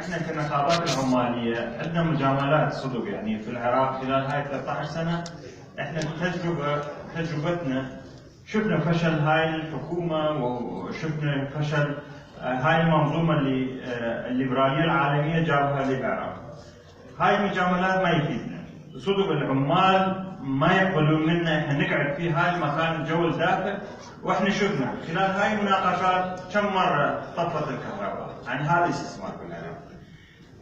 احنا كنقابات العماليه عندنا مجاملات صدق يعني في العراق خلال هاي 13 سنه. احنا تجربتنا شفنا فشل هاي الحكومه وشفنا فشل هاي المنظومه الليبراليه العالميه جابها للعراق. هاي المجاملات ما يفيدنا صدق. العمال ما يقبلون منا احنا نقعد في هاي المكان الجو الدافئ، واحنا شفنا خلال هاي المناقشات كم مره طفت الكهرباء. يعني هذا استثمار في العراق،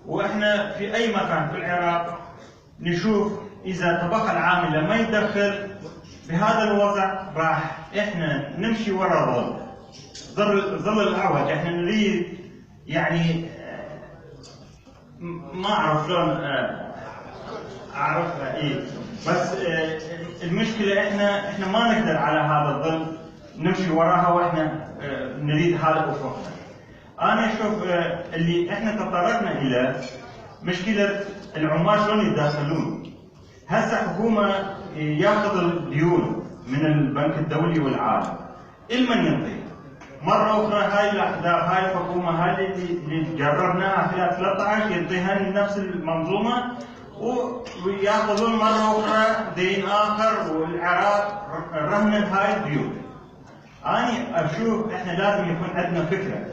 واحنا في اي مكان في العراق نشوف اذا الطبقه العامله ما يدخل بهذا الوضع راح احنا نمشي وراء ظل الاعوج. احنا نريد يعني ما اعرف شلون اعرفها ايه، بس المشكله احنا ما نقدر على هذا الظل نمشي وراها واحنا نريد هذا افقنا. انا اشوف اللي احنا تطرقنا الى مشكله العمال شلون يتداخلون. هسه حكومه ياخذ الديون من البنك الدولي والعالم، المن ينطيها؟ مره اخرى هاي الاحداث هاي الحكومه هذه اللي جربناها خلال 13 ينطيها نفس المنظومه وياخذون مره اخرى دين اخر، والعراق رهن هاي الديون. انا اشوف احنا لازم يكون عندنا فكره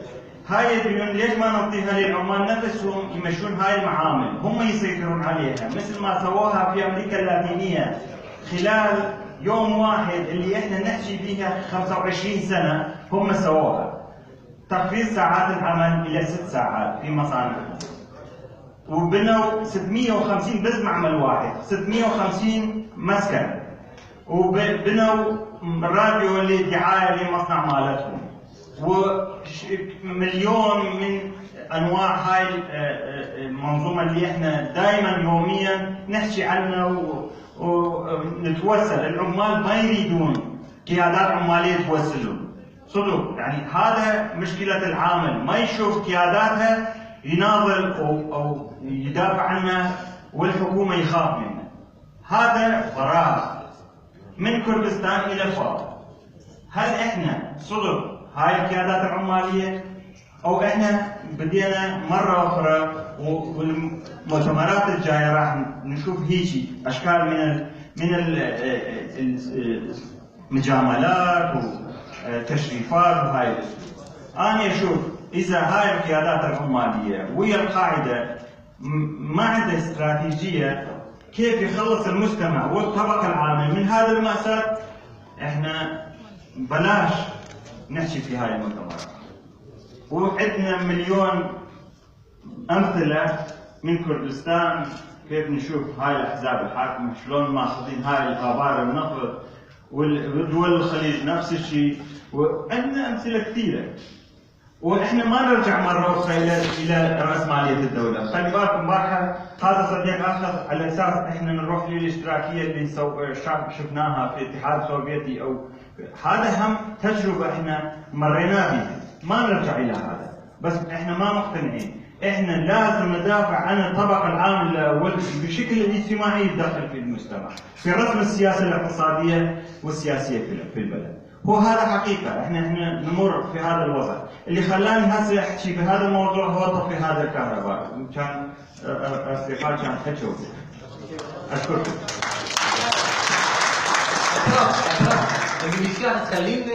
هاي الديون ليش ما نعطيها للعمال نفسهم يمشون هاي المعامل، هم يسيطرون عليها مثل ما سووها في امريكا اللاتينيه خلال يوم واحد اللي احنا نحكي بيها 25 سنه هم سووها. تخفيض ساعات العمل الى 6 ساعات في مصانعهم، وبنوا 650 بس معمل واحد 650 مسكن، وبنوا راديو للدعايه للمصنع مالتهم، ومليون من انواع هاي المنظومه اللي احنا دائما يوميا نحكي عنها ونتوسل. العمال ما يريدون قيادات عماليه توسلهم صدق. يعني هذا مشكله العامل، ما يشوف قياداتها يناضل او يدافع عنها والحكومه يخاف منه. هذا فراغ من كردستان الى فاضل. هل احنا صدق هاي القيادات العماليه، او احنا بدينا مره اخرى والمؤتمرات الجايه راح نشوف هيجي اشكال من المجاملات وتشريفات وهاي الاشياء. انا اشوف اذا هاي القيادات العماليه ويا القاعده ما عندها استراتيجيه كيف يخلص المجتمع والطبقه العامله من هذا المأساة، احنا بلاش نحكي في هاي المؤتمرات. وعندنا مليون امثله من كردستان كيف نشوف هاي الاحزاب الحاكمه شلون ماخذين هاي الابار النفط، والدول الخليج نفس الشيء، وعندنا امثله كثيره. واحنا ما نرجع مره اخرى الى راسماليه الدوله. خلي بالكم امبارحه هذا صديق اخذ على اساس احنا نروح للاشتراكيه اللي شفناها في الاتحاد السوفيتي، او هذا هم تجربه احنا مرينا بها، ما نرجع الى هذا. بس احنا ما مقتنعين، احنا لازم ندافع عن الطبقه العامله والشكل الاجتماعي الداخل في المجتمع في رسم السياسه الاقتصاديه والسياسيه في البلد. هو هذا حقيقه، احنا نمر في هذا الوضع. اللي خلاني هسه احكي في هذا الموضوع هو طفي هذا الكهرباء، كان اصدقاء كان حكوا. اشكركم.